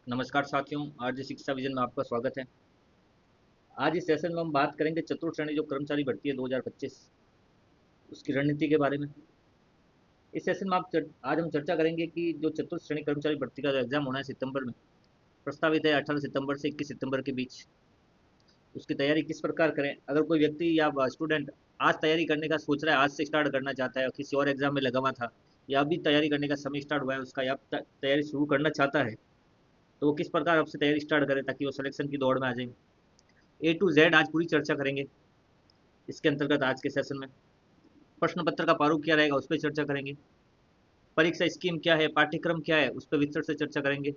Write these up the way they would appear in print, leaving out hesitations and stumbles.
नमस्कार साथियों, आज शिक्षा विजन में आपका स्वागत है। आज इस सेशन में हम बात करेंगे चतुर्थ श्रेणी जो कर्मचारी भर्ती है 2025 उसकी रणनीति के बारे में। इस सेशन में आज हम चर्चा करेंगे कि जो चतुर्थ श्रेणी कर्मचारी भर्ती का जो एग्जाम होना है सितंबर में प्रस्तावित है 18 सितंबर से 21 सितंबर के बीच, उसकी तैयारी किस प्रकार करें। अगर कोई व्यक्ति या स्टूडेंट आज तैयारी करने का सोच रहा है, आज से स्टार्ट करना चाहता है और किसी और एग्जाम में लगा हुआ था या अभी तैयारी करने का समय स्टार्ट हुआ है उसका या तैयारी शुरू करना चाहता है, तो वो किस प्रकार अब से तैयारी स्टार्ट करे ताकि वो सिलेक्शन की दौड़ में आ जाए। ए टू जेड आज पूरी चर्चा करेंगे इसके अंतर्गत। आज के सेशन में प्रश्न पत्र का प्रारूप क्या रहेगा उस पर चर्चा करेंगे। परीक्षा स्कीम क्या है, पाठ्यक्रम क्या है, उस पर विस्तार से चर्चा करेंगे।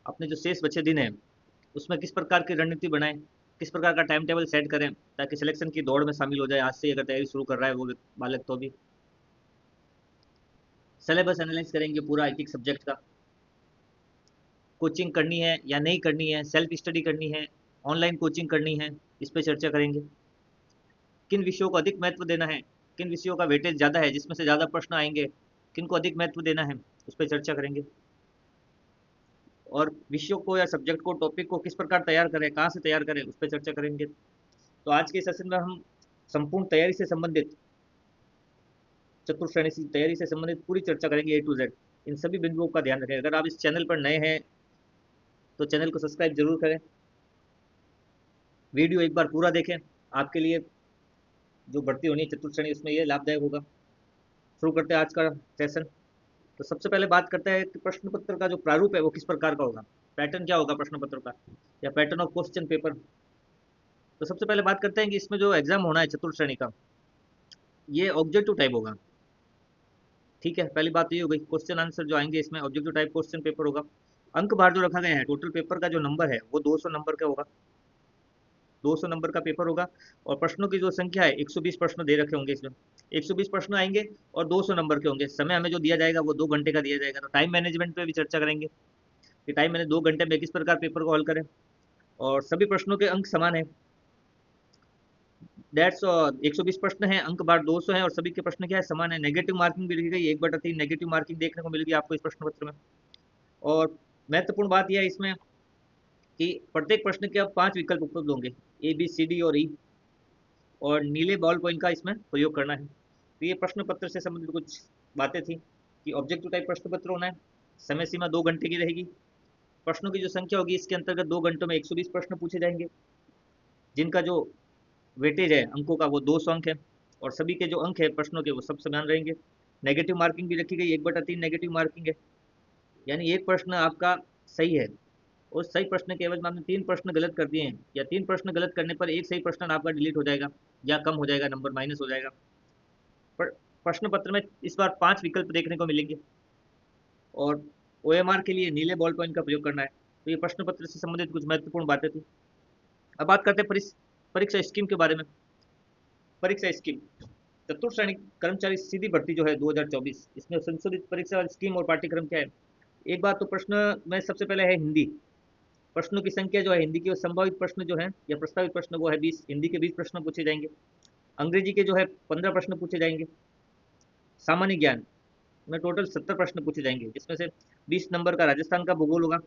अपने जो शेष बचे दिन है उसमें किस प्रकार की रणनीति बनाएं, किस प्रकार का टाइम टेबल सेट करें ताकि सिलेक्शन की दौड़ में शामिल हो जाए आज से, अगर तैयारी शुरू कर रहा है वो बालक तो भी। सिलेबस एनालाइज करेंगे पूरा एक एक सब्जेक्ट का, कोचिंग करनी है या नहीं करनी है, सेल्फ स्टडी करनी है, ऑनलाइन कोचिंग करनी है, इस पर चर्चा करेंगे। किन विषयों को अधिक महत्व देना है, किन विषयों का वेटेज ज़्यादा है जिसमें से ज़्यादा प्रश्न आएंगे, किन को अधिक महत्व देना है उस पर चर्चा करेंगे। और विषयों को या सब्जेक्ट को, टॉपिक को किस प्रकार तैयार करें, कहाँ से तैयार करें, उस पर चर्चा करेंगे। तो आज के सेशन में हम संपूर्ण तैयारी से संबंधित, चतुर्थ श्रेणी की तैयारी से संबंधित पूरी चर्चा करेंगे ए टू जेड। इन सभी बिंदुओं का ध्यान रखें। अगर आप इस चैनल पर नए हैं तो चैनल को सब्सक्राइब जरूर करें, वीडियो एक बार पूरा देखें। आपके लिए जो भर्ती होनी है चतुर्थ श्रेणी उसमें ये लाभदायक होगा। शुरू करते हैं आज का सेशन। तो सबसे पहले बात करते हैं कि प्रश्न पत्र का जो प्रारूप है वो किस प्रकार का होगा, पैटर्न क्या होगा प्रश्न पत्र का या पैटर्न ऑफ क्वेश्चन पेपर। तो सबसे पहले बात करते हैं कि इसमें जो एग्जाम होना है चतुर्थ श्रेणी का ये ऑब्जेक्टिव टाइप होगा। ठीक है, पहली बात ये हो गई। क्वेश्चन आंसर जो आएंगे इसमें ऑब्जेक्टिव टाइप क्वेश्चन पेपर होगा। अंक भार जो रखा गया है, टोटल पेपर का जो नंबर है वो 200 नंबर का होगा, 200 नंबर का पेपर होगा। और प्रश्नों की जो संख्या है 120 प्रश्न दे रखे होंगे इसमें, 120 प्रश्न आएंगे और 200 नंबर के होंगे। समय हमें जो दिया जाएगा वो 2 घंटे का दिया जाएगा। तो टाइम मैनेजमेंट पे भी चर्चा करेंगे कि टाइम मैंने 2 घंटे में किस प्रकार पेपर को हल करें। और सभी प्रश्नों के अंक समान है, डेट्स 120 प्रश्न है, अंक बार 200 है और सभी के प्रश्न क्या है, समान है। नेगेटिव मार्किंग भी लिखी गई 1/3 नेगेटिव मार्किंग देखने को मिलेगी आपको इस प्रश्न पत्र में। और महत्वपूर्ण बात यह है इसमें कि प्रत्येक प्रश्न के अब 5 विकल्प उपलब्ध होंगे, ए बी सी डी और ई, और नीले बॉल पॉइंट का इसमें प्रयोग करना है। तो ये प्रश्न पत्र से संबंधित कुछ बातें थी कि ऑब्जेक्टिव टाइप प्रश्न पत्र होना है, समय सीमा 2 घंटे की रहेगी, प्रश्नों की जो संख्या होगी इसके अंतर्गत 2 घंटों में 120 प्रश्न पूछे जाएंगे, जिनका जो वेटेज है अंकों का वो 200 अंक है और सभी के जो अंक है प्रश्नों के वो सब समान रहेंगे। नेगेटिव मार्किंग भी रखी गई 1/3 नेगेटिव मार्किंग है, यानी एक प्रश्न आपका सही है और सही प्रश्न के एवज में आपने 3 प्रश्न गलत कर दिए हैं या 3 प्रश्न गलत करने पर एक सही प्रश्न आपका डिलीट हो जाएगा या कम हो जाएगा, नंबर माइनस हो जाएगा। पर प्रश्न पत्र में इस बार 5 विकल्प देखने को मिलेंगे और ओएमआर के लिए नीले बॉल पॉइंट का प्रयोग करना है। तो ये प्रश्न पत्र से संबंधित कुछ महत्वपूर्ण बातें थी। अब बात करते हैं परीक्षा स्कीम के बारे में। परीक्षा स्कीम, चतुर्थ श्रेणी कर्मचारी सीधी भर्ती जो है 2024, इसमें संशोधित परीक्षा स्कीम और पाठ्यक्रम क्या है। एक बात तो प्रश्न में सबसे पहले है हिंदी। प्रश्नों की संख्या जो है हिंदी के संभावित प्रश्न जो है या प्रस्तावित प्रश्न वो है 20, हिंदी के 20 प्रश्न पूछे जाएंगे। अंग्रेजी के जो है 15 प्रश्न पूछे जाएंगे। सामान्य ज्ञान में टोटल 70 प्रश्न पूछे जाएंगे, जिसमें से 20 नंबर का राजस्थान का भूगोल होगा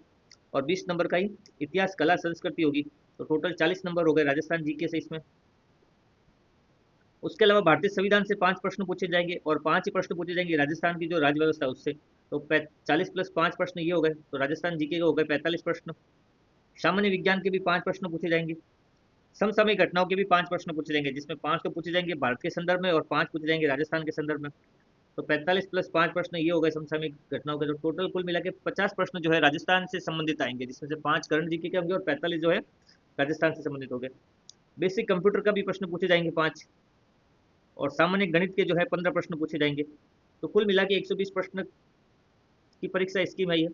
और 20 नंबर का ही इतिहास कला संस्कृति होगी। तो टोटल 40 नंबर हो गए राजस्थान जीके से इसमें। उसके अलावा भारतीय संविधान से 5 प्रश्न पूछे जाएंगे और 5 ही प्रश्न पूछे जाएंगे राजस्थान की जो राज्य व्यवस्था है उससे। तो 40 + 5 प्रश्न ये हो गए, तो राजस्थान जीके के हो गए 45 प्रश्न। सामान्य विज्ञान के भी 5 प्रश्न पूछे जाएंगे। समसामयिक घटनाओं के भी 5 प्रश्न पूछे जाएंगे, जिसमें 5 तो पूछे जाएंगे भारत के संदर्भ में और 5 पूछे जाएंगे राजस्थान के संदर्भ में। तो 45 + 5 प्रश्न ये हो गए समसामयिक घटनाओं के। तो टोटल कुल मिला के 50 प्रश्न जो है राजस्थान से संबंधित आएंगे, जिसमें से 5 करंट जीके के होंगे और 45 जो है राजस्थान से संबंधित हो गए। बेसिक कंप्यूटर का भी प्रश्न पूछे जाएंगे 5, और सामान्य गणित के जो है 15 प्रश्न पूछे जाएंगे। तो कुल मिला के 120 प्रश्न की परीक्षा स्कीम है ये।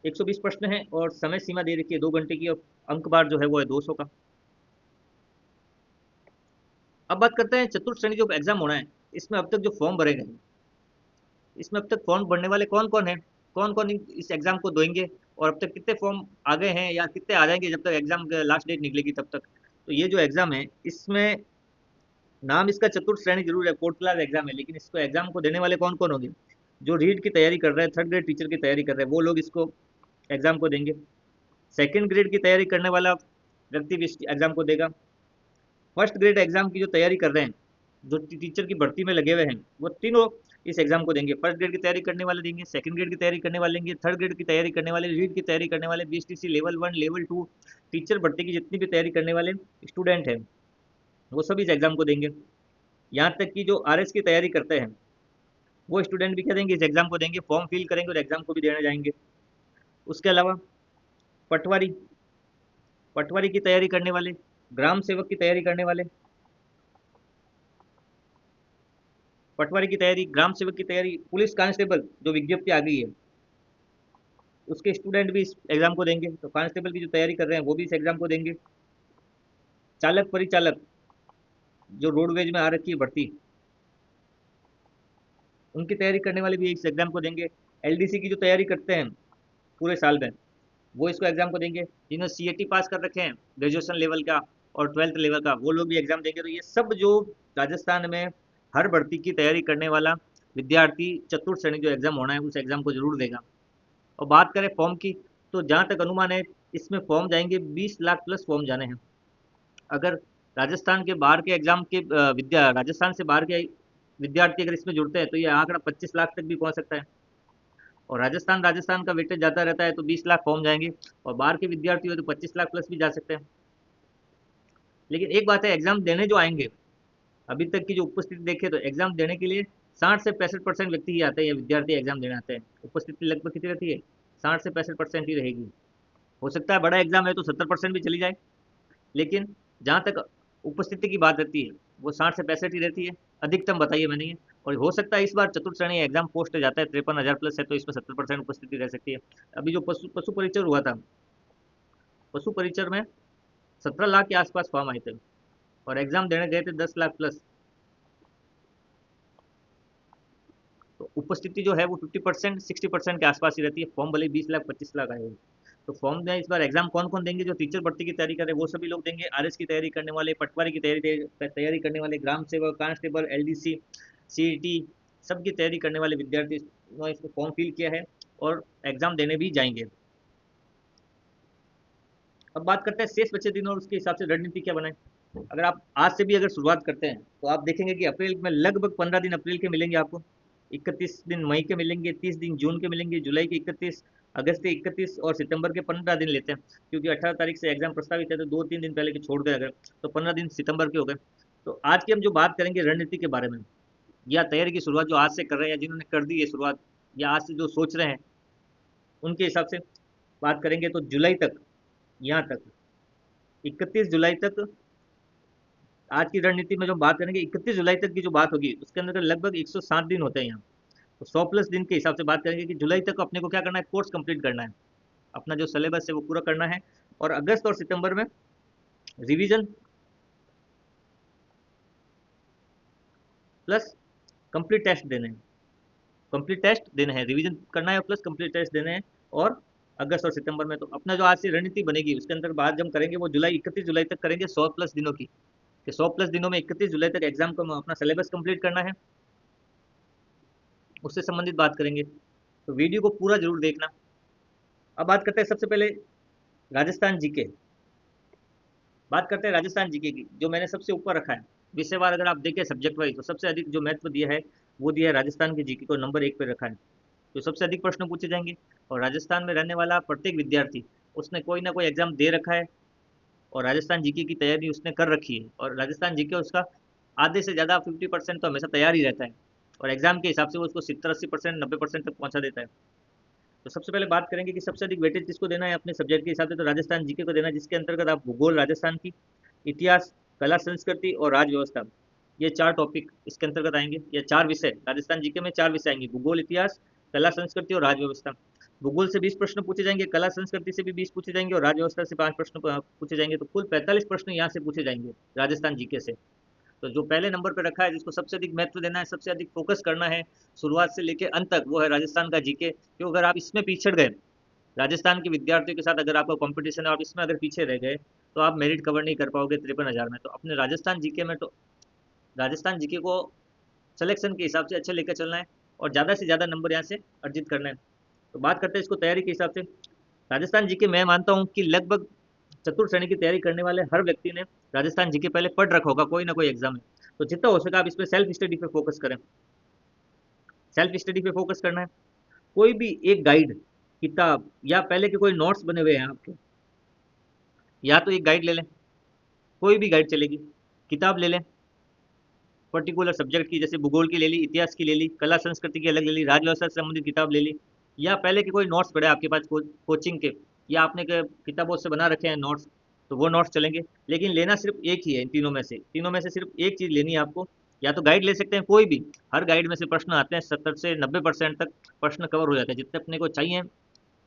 120 प्रश्न है और समय सीमा दे रखी है 2 घंटे की और अंक बार जो है वो है 200 का। अब बात करते हैं चतुर्थ श्रेणी जो एग्जाम होना है, इसमें अब तक जो फॉर्म भरे गए, इसमें अब तक फॉर्म भरने वाले कौन कौन है, कौन कौन इस एग्जाम को देंगे और अब तक कितने फॉर्म आ गए हैं या कितने आ जाएंगे जब तक एग्जाम लास्ट डेट निकलेगी तब तक। तो ये जो एग्जाम है इसमें नाम इसका चतुर्थ श्रेणी जरूर है, फोर्थ क्लास एग्जाम है, लेकिन इसको एग्जाम को देने वाले कौन कौन होंगे। जो रीड की तैयारी कर रहे हैं, थर्ड ग्रेड टीचर की तैयारी कर रहे हैं वो लोग इसको एग्जाम को देंगे। सेकंड ग्रेड की तैयारी करने वाला व्यक्ति भी इस एग्जाम को देगा। फर्स्ट ग्रेड एग्जाम की जो तैयारी कर रहे हैं, जो टीचर की भर्ती में लगे हुए हैं, वो तीनों इस एग्जाम को देंगे। फर्स्ट ग्रेड की तैयारी करने वाले देंगे, सेकंड ग्रेड की तैयारी करने वाले देंगे, थर्ड ग्रेड की तैयारी करने वाले, रीड की तैयारी करने वाले, बीएसटीसी लेवल 1 लेवल 2 टीचर भर्ती की जितनी भी तैयारी करने वाले स्टूडेंट हैं, वो सभी इस एग्जाम को देंगे। यहाँ तक कि जो आरएस की तैयारी करते हैं, वो स्टूडेंट भी क्या देंगे, इस एग्जाम को देंगे, फॉर्म फिल करेंगे और एग्जाम को भी देने जाएंगे। उसके अलावा पटवारी, पटवारी की तैयारी करने वाले, ग्राम सेवक की तैयारी करने वाले, पटवारी की तैयारी, ग्राम सेवक की तैयारी, पुलिस कांस्टेबल जो विज्ञप्ति आ गई है उसके स्टूडेंट भी इस एग्जाम को देंगे। तो कांस्टेबल की जो तैयारी कर रहे हैं वो भी इस एग्जाम को देंगे। चालक परिचालक जो रोडवेज में आ रखी है भर्ती, उनकी तैयारी करने वाले भी इस एग्जाम को देंगे। एलडीसी की जो तैयारी करते हैं पूरे साल में, वो इसको एग्जाम को देंगे। जिन्होंने सीएटी पास कर रखे हैं ग्रेजुएशन लेवल का और 12th लेवल का, वो लोग भी एग्जाम देंगे। तो ये सब जो राजस्थान में हर भर्ती की तैयारी करने वाला विद्यार्थी चतुर्थ श्रेणी जो एग्जाम होना है उस एग्जाम को जरूर देगा। और बात करें फॉर्म की, तो जहाँ तक अनुमान है इसमें फॉर्म जाएंगे 20 लाख प्लस फॉर्म जाने हैं। अगर राजस्थान के बाहर के एग्जाम के राजस्थान से बाहर के विद्यार्थी अगर इसमें जुड़ते हैं तो ये आंकड़ा 25 लाख तक भी पहुंच सकता है। और राजस्थान राजस्थान का वेटेज जाता रहता है, तो 20 लाख फॉर्म जाएंगे और बाहर के विद्यार्थी हो तो 25 लाख प्लस भी जा सकते हैं। लेकिन एक बात है, एग्जाम देने जो आएंगे, अभी तक की जो उपस्थिति देखे तो एग्जाम देने के लिए 60 से 65% व्यक्ति ही आते हैं या विद्यार्थी एग्जाम देने आते हैं। उपस्थिति लगभग कितनी रहती है, 60 से 65% ही रहेगी। हो सकता है बड़ा एग्जाम है तो 70% भी चली जाए, लेकिन जहाँ तक उपस्थिति की बात रहती है वो 60 से 65 ही रहती है। अधिकतम बताइए मैंने ये। और हो सकता है इस बार चतुर्थ श्रेणी एग्जाम पोस्ट जाता है 53,000 प्लस है, तो इसमें 70% उपस्थिति रह सकती है। अभी जो पशु पशु परिचर हुआ था, पशु परिचर में 17 लाख के आसपास फॉर्म आए थे और एग्जाम देने गए थे 10 लाख प्लस। तो उपस्थिति जो है वो 50% 60% के आसपास ही रहती है, फॉर्म भले 20 लाख 25 लाख आए हो। तो फॉर्म में इस बार एग्जाम कौन कौन देंगे, जो टीचर भर्ती की तैयारी कर रहे हैं वो सभी लोग देंगे। आरएस की तैयारी करने वाले, पटवारी की तैयारी करने वाले, ग्राम सेवक, कांस्टेबल, एलडीसी, सीईटी, सबकी तैयारी करने वाले विद्यार्थी ने इसमें फॉर्म फिल किया है और एग्जाम देने भी जाएंगे। अब बात करते हैं शेष बचे दिन और उसके हिसाब से रणनीति क्या बनाए। अगर आप आज से भी अगर शुरुआत करते हैं तो आप देखेंगे कि अप्रैल में लगभग 15 दिन अप्रैल के मिलेंगे आपको, 31 दिन मई के मिलेंगे, 30 दिन जून के मिलेंगे, जुलाई के 31, अगस्त के 31 और सितंबर के 15 दिन लेते हैं, क्योंकि 18 तारीख से एग्जाम प्रस्तावित है तो 2-3 दिन पहले के छोड़ गए अगर, तो 15 दिन सितंबर के हो गए। तो आज की हम जो बात करेंगे रणनीति के बारे में, या तैयारी की शुरुआत जो आज से कर रहे हैं या जिन्होंने कर दी है शुरुआत, या आज से जो सोच रहे हैं, उनके हिसाब से बात करेंगे तो जुलाई तक, यहाँ तक 31 जुलाई तक आज की रणनीति में जो बात करेंगे, 31 जुलाई तक की जो बात होगी उसके अंदर लगभग 107 दिन होते हैं यहाँ। तो 100 प्लस दिन के हिसाब से बात करेंगे कि जुलाई तक अपने को क्या करना है, कोर्स कंप्लीट करना है, अपना जो सिलेबस है वो पूरा करना है। और अगस्त और सितंबर में रिवीजन प्लस कंप्लीट टेस्ट देने हैं, कंप्लीट टेस्ट देने हैं, रिवीजन करना है प्लस कंप्लीट टेस्ट देने हैं। और अगस्त और सितंबर में तो अपना जो आज से रणनीति बनेगी उसके अंदर बात जब करेंगे वो जुलाई 31 जुलाई तक करेंगे 100 प्लस दिनों की, कि 100 प्लस दिनों में 31 जुलाई तक एग्जाम को अपना सिलेबस कंप्लीट करना है, उससे संबंधित बात करेंगे। तो वीडियो को पूरा जरूर देखना। अब बात करते हैं सबसे पहले राजस्थान जीके, बात करते हैं राजस्थान जीके की, जो मैंने सबसे ऊपर रखा है विषयवार। अगर आप देखें सब्जेक्ट वाइज तो सबसे अधिक जो महत्व दिया है वो दिया है राजस्थान की जीके को, नंबर 1 पे रखा है। तो सबसे अधिक प्रश्न पूछे जाएंगे और राजस्थान में रहने वाला प्रत्येक विद्यार्थी उसने कोई ना कोई एग्जाम दे रखा है और राजस्थान जीके की तैयारी उसने कर रखी है, और राजस्थान जीके उसका आधे से ज़्यादा 50% तो हमेशा तैयार ही रहता है, और एग्जाम के हिसाब से वो उसको 70-80%, 90% तक पहुंचा देता है। तो सबसे पहले बात करेंगे कि सबसे अधिक वेटेज किसको देना है अपने सब्जेक्ट के हिसाब से, तो राजस्थान जीके को देना है, जिसके अंतर्गत आप भूगोल राजस्थान की, इतिहास, कला संस्कृति और राज व्यवस्था, ये 4 टॉपिक इसके अंतर्गत आएंगे। ये 4 विषय राजस्थान जीके में 4 विषय आएंगे, भूगोल, इतिहास, कला संस्कृति और राज व्यवस्था। भूगोल से 20 प्रश्न पूछे जाएंगे, कला संस्कृति से भी 20 पूछे जाएंगे और राज व्यवस्था से 5 प्रश्न पूछे जाएंगे। तो कुल 45 प्रश्न यहाँ से पूछे जाएंगे राजस्थान जीके से। तो जो पहले नंबर पर रखा है, जिसको सबसे अधिक महत्व देना है, सबसे अधिक फोकस करना है शुरुआत से लेकर अंत तक, वो है राजस्थान का जीके। क्यों, अगर आप इसमें पिछड़ गए, राजस्थान के विद्यार्थियों के साथ अगर आपका कंपटीशन है और इसमें अगर पीछे रह गए तो आप मेरिट कवर नहीं कर पाओगे 53,000 में। तो अपने राजस्थान जीके में, तो राजस्थान जीके को सिलेक्शन के हिसाब से अच्छे लेकर चलना है और ज़्यादा से ज़्यादा नंबर यहाँ से अर्जित करना है। तो बात करते हैं इसको तैयारी के हिसाब से। राजस्थान जीके मैं मानता हूँ कि लगभग चतुर्थ श्रेणी की तैयारी करने वाले हर व्यक्ति ने राजस्थान जीके पहले पढ़ रखा होगा, कोई ना कोई एग्जाम में। तो जितना हो सके आप इस पे सेल्फ स्टडी पे फोकस करें। सेल्फ स्टडी पे फोकस करना है। कोई भी एक गाइड, किताब या पहले के कोई नोट्स बने हुए हैं आपके, या तो एक गाइड ले लें, कोई भी गाइड चलेगी। किताब ले लें पर्टिकुलर सब्जेक्ट की, जैसे भूगोल की ले ली, इतिहास की ले ली, कला संस्कृति की अलग ले ली, राज व्यवस्था से संबंधित किताब ले ली, या पहले के कोई नोट्स पड़े आपके पास कोचिंग के, या आपने किताबों से बना रखे हैं नोट्स, तो वो नोट्स चलेंगे। लेकिन लेना सिर्फ एक ही है इन तीनों में से सिर्फ एक चीज़ लेनी है आपको। या तो गाइड ले सकते हैं कोई भी, हर गाइड में से प्रश्न आते हैं, 70 से 90% तक प्रश्न कवर हो जाते हैं, जितने अपने को चाहिए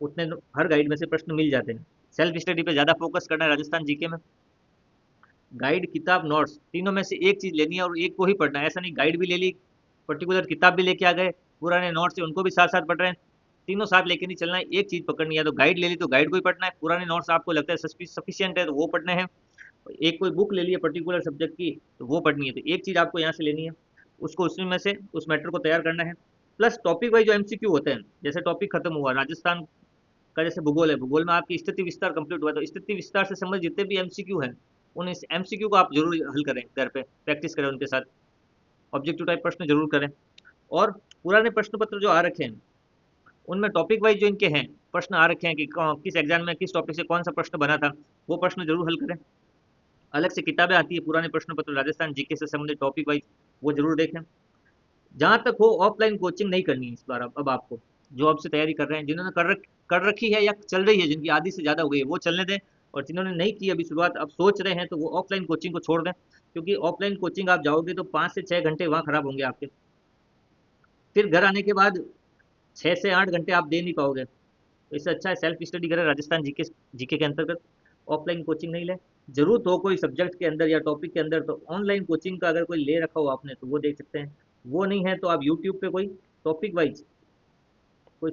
उतने हर गाइड में से प्रश्न मिल जाते हैं। सेल्फ स्टडी पे ज़्यादा फोकस करना है राजस्थान जीके में। गाइड, किताब, नोट्स, तीनों में से एक चीज़ लेनी है और एक को ही पढ़ना है। ऐसा नहीं गाइड भी ले ली, पर्टिकुलर किताब भी लेके आ गए, पुराने नोट्स है उनको भी साथ साथ पढ़ रहे हैं। तीनों साथ लेके नहीं चलना है, एक चीज़ पकड़नी है। तो गाइड ले ली तो गाइड को ही पढ़ना है, पुराने नोट्स आपको लगता है सफिशियंट है तो वो पढ़ने हैं, एक कोई बुक ले ली है पर्टिकुलर सब्जेक्ट की तो वो पढ़नी है। तो एक चीज़ आपको यहाँ से लेनी है, उसको उसमें में से उस मैटर को तैयार करना है। प्लस टॉपिक वाइज जो एमसीक्यू होते हैं, जैसे टॉपिक खत्म हुआ राजस्थान का, जैसे भूगोल है, भूगोल में आपकी स्थिति विस्तार कंप्लीट हुआ, तो स्थिति विस्तार से संबंधित जितने भी एमसीक्यू हैं उन एमसीक्यू को आप जरूर हल करें, घर पे प्रैक्टिस करें उनके साथ, ऑब्जेक्टिव टाइप प्रश्न जरूर करें। और पुराने प्रश्न पत्र जो आ रखे हैं उनमें टॉपिक वाइज जो इनके हैं प्रश्न आ रखे हैं कि किस एग्जाम में किस टॉपिक से कौन सा प्रश्न बना था, वो प्रश्न जरूर हल करें। अलग से किताबें आती है पुराने प्रश्न पत्र राजस्थान जीके से संबंधित टॉपिक वाइज, वो जरूर देखें। जहाँ तक हो ऑफलाइन कोचिंग नहीं करनी है इस बार। अब आपको जो अब से तैयारी कर रहे हैं, जिन्होंने कर रखी है या चल रही है, जिनकी आधी से ज़्यादा हो गई है वो चलने दें, और जिन्होंने नहीं की अभी शुरुआत, अब सोच रहे हैं, तो वो ऑफलाइन कोचिंग को छोड़ दें। क्योंकि ऑफलाइन कोचिंग आप जाओगे तो 5 से 6 घंटे वहाँ खराब होंगे आपके, फिर घर आने के बाद 6 से 8 घंटे आप दे नहीं पाओगे। तो इससे अच्छा है सेल्फ स्टडी करें राजस्थान जीके जीके के अंतर्गत, ऑफलाइन कोचिंग नहीं लें। जरूरत हो कोई सब्जेक्ट के अंदर या टॉपिक के अंदर तो ऑनलाइन कोचिंग का अगर कोई ले रखा हो आपने तो वो देख सकते हैं। वो नहीं है तो आप यूट्यूब पे कोई टॉपिक वाइज कोई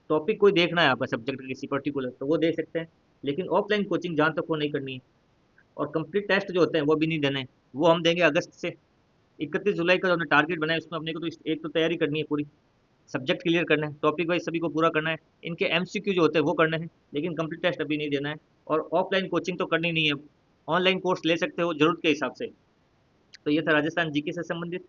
टॉपिक कोई देखना है आपका सब्जेक्ट किसी पर्टिकुलर, तो वो देख सकते हैं। लेकिन ऑफलाइन कोचिंग जहाँ तक वो नहीं करनी है। और कंप्लीट टेस्ट जो होते हैं वो भी नहीं देने हैं, वो हम देंगे अगस्त से। 31 जुलाई का जो हमने टारगेट बनाया उसमें अपने को तो एक तो तैयारी करनी है पूरी, सब्जेक्ट क्लियर करना है, टॉपिक वाइज सभी को पूरा करना है, इनके एमसीक्यू जो होते हैं वो करने हैं, लेकिन कंप्लीट टेस्ट अभी नहीं देना है। और ऑफलाइन कोचिंग तो करनी नहीं है, ऑनलाइन कोर्स ले सकते हो जरूरत के हिसाब से। तो ये था राजस्थान जीके से संबंधित।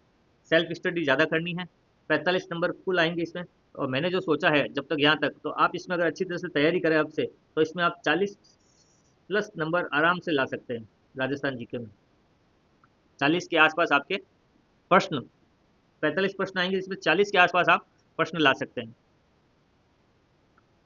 सेल्फ स्टडी ज़्यादा करनी है, 45 नंबर कुल आएंगे इसमें। और मैंने जो सोचा है जब तक यहाँ तक, तो आप इसमें अगर अच्छी तरह से तैयारी करें अब से, तो इसमें आप 40+ नंबर आराम से ला सकते हैं राजस्थान जीके में। 40 के आसपास आपके प्रश्न, 45 प्रश्न आएंगे, इसमें 40 के आसपास आप प्रश्न ला सकते हैं।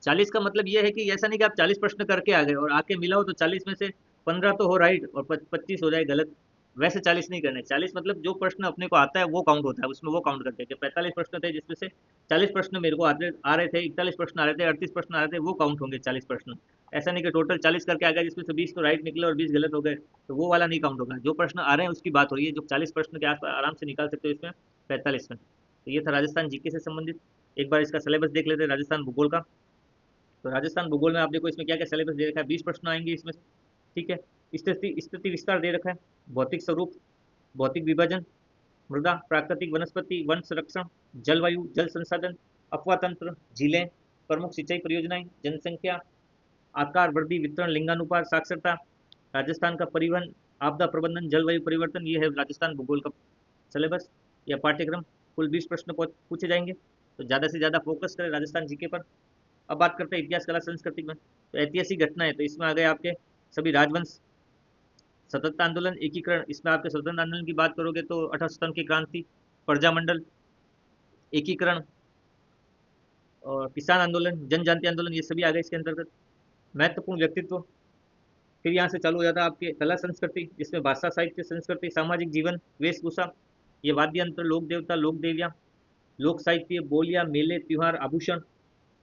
40 का मतलब ये है कि ऐसा नहीं कि आप 40 प्रश्न करके आ गए और आके मिला हो तो 40 में से 15 तो हो राइट और 25 हो जाए गलत, वैसे 40 नहीं करने। 40 मतलब जो प्रश्न अपने को आता है वो काउंट होता है, उसमें वो काउंट करते हैं कि 45 प्रश्न थे जिसमें से 40 प्रश्न मेरे को आ रहे थे, 41 प्रश्न आ रहे थे, 38 प्रश्न आ रहे थे, वो काउंट होंगे 40 प्रश्न। ऐसा नहीं कि टोटल 40 करके आ गया जिसमें से 20 तो राइट निकले और 20 गलत हो गए, तो वो वाला नहीं काउंट होगा। जो प्रश्न आ रहे हैं उसकी बात हो रही है, जो 40 प्रश्न के आसपास आराम से निकाल सकते हो इसमें 45 में। तो ये था राजस्थान जीके से संबंधित। एक बार इसका सिलेबस देख लेते हैं राजस्थान भूगोल का। तो राजस्थान भूगोल में आप देखो इसमें क्या क्या सिलेबस दे रखा है, 20 प्रश्न आएंगे इसमें से, ठीक है। स्थिति विस्तार दे रखा है, भौतिक स्वरूप, भौतिक विभाजन, मृदा, प्राकृतिक वनस्पति, वन संरक्षण, जलवायु, जल संसाधन, अफवाह तंत्र, झीलें, प्रमुख सिंचाई परियोजनाएं, जनसंख्या, आकार वृद्धि वितरण, लिंगानुपात, साक्षरता, राजस्थान का परिवहन, आपदा प्रबंधन, जलवायु परिवर्तन। ये है राजस्थान भूगोल का सिलेबस या पाठ्यक्रम। कुल 20 प्रश्न पूछे जाएंगे, तो ज़्यादा से ज़्यादा फोकस करें राजस्थान जीके पर। अब बात करते हैं इतिहास, कला, संस्कृति में। तो ऐतिहासिक घटना है, तो इसमें आ गए आपके सभी राजवंश, स्वतंत्रता आंदोलन, एकीकरण। इसमें आपके स्वतंत्र आंदोलन की बात करोगे तो 18 सितंबर की क्रांति, प्रजामंडल, एकीकरण, और किसान आंदोलन, जनजातीय आंदोलन, ये सभी आ गए इसके अंतर्गत। महत्वपूर्ण व्यक्तित्व, फिर यहाँ से चालू हो जाता है आपके कला संस्कृति, जिसमें भाषा, साहित्य, संस्कृति, सामाजिक जीवन, वेशभूषा, ये वाद्य यंत्र, लोक देवता, लोक देवियाँ, लोक साहित्य, बोलियाँ, मेले, त्योहार, आभूषण,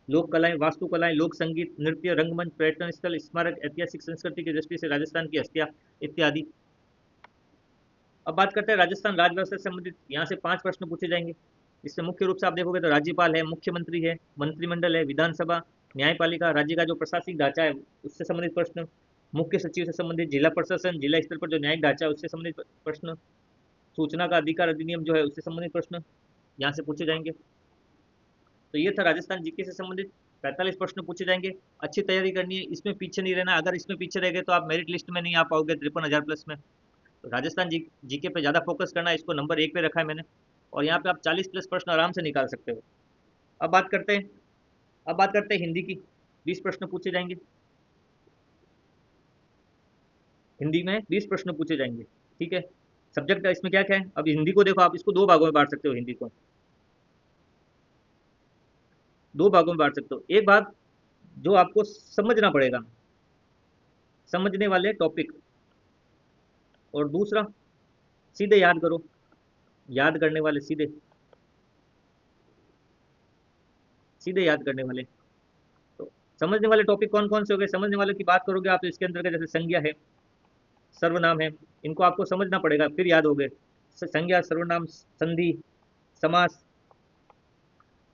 लोक कलाएं, वास्तुकलाएं, लोक संगीत, नृत्य, रंगमंच, पर्यटन स्थल, स्मारक, ऐतिहासिक संस्कृति की दृष्टि से राजस्थान की हस्तियां इत्यादि। अब बात करते हैं राजस्थान राज व्यवस्था से संबंधित। यहाँ से 5 प्रश्न पूछे जाएंगे। इससे मुख्य रूप से आप देखोगे तो राज्यपाल है, मुख्यमंत्री है, मंत्रिमंडल है, विधानसभा, न्यायपालिका, राज्य का जो प्रशासनिक ढांचा है उससे संबंधित प्रश्न, मुख्य सचिव से संबंधित, जिला प्रशासन, जिला स्तर पर जो न्यायिक ढांचा है उससे संबंधित प्रश्न, सूचना का अधिकार अधिनियम जो है उससे संबंधित प्रश्न यहाँ से पूछे जाएंगे। तो ये था राजस्थान जीके से संबंधित। 45 प्रश्न पूछे जाएंगे। अच्छी तैयारी करनी है, इसमें पीछे नहीं रहना। अगर इसमें पीछे रह गए तो आप मेरिट लिस्ट में नहीं आ पाओगे 53,000 प्लस में। तो राजस्थान जीके पे ज़्यादा फोकस करना है, इसको नंबर 1 पे रखा है मैंने। और यहाँ पे आप 40 प्लस प्रश्न आराम से निकाल सकते हो। अब बात करते हैं अब बात करते हैं हिंदी की। 20 प्रश्न पूछे जाएंगे, हिंदी में 20 प्रश्न पूछे जाएंगे। ठीक है, सब्जेक्ट इसमें क्या क्या है। अब हिंदी को देखो, आप इसको दो भागों में बांट सकते हो। हिंदी को दो भागों में बांट सकते हो। एक भाग जो आपको समझना पड़ेगा, समझने वाले टॉपिक, और दूसरा सीधे याद करो, याद करने वाले, सीधे सीधे याद करने वाले। तो समझने वाले टॉपिक कौन कौन से हो गए। समझने वाले की बात करोगे आप तो इसके अंदर के जैसे संज्ञा है, सर्वनाम है, इनको आपको समझना पड़ेगा फिर याद होगे। संज्ञा, सर्वनाम, संधि, समास,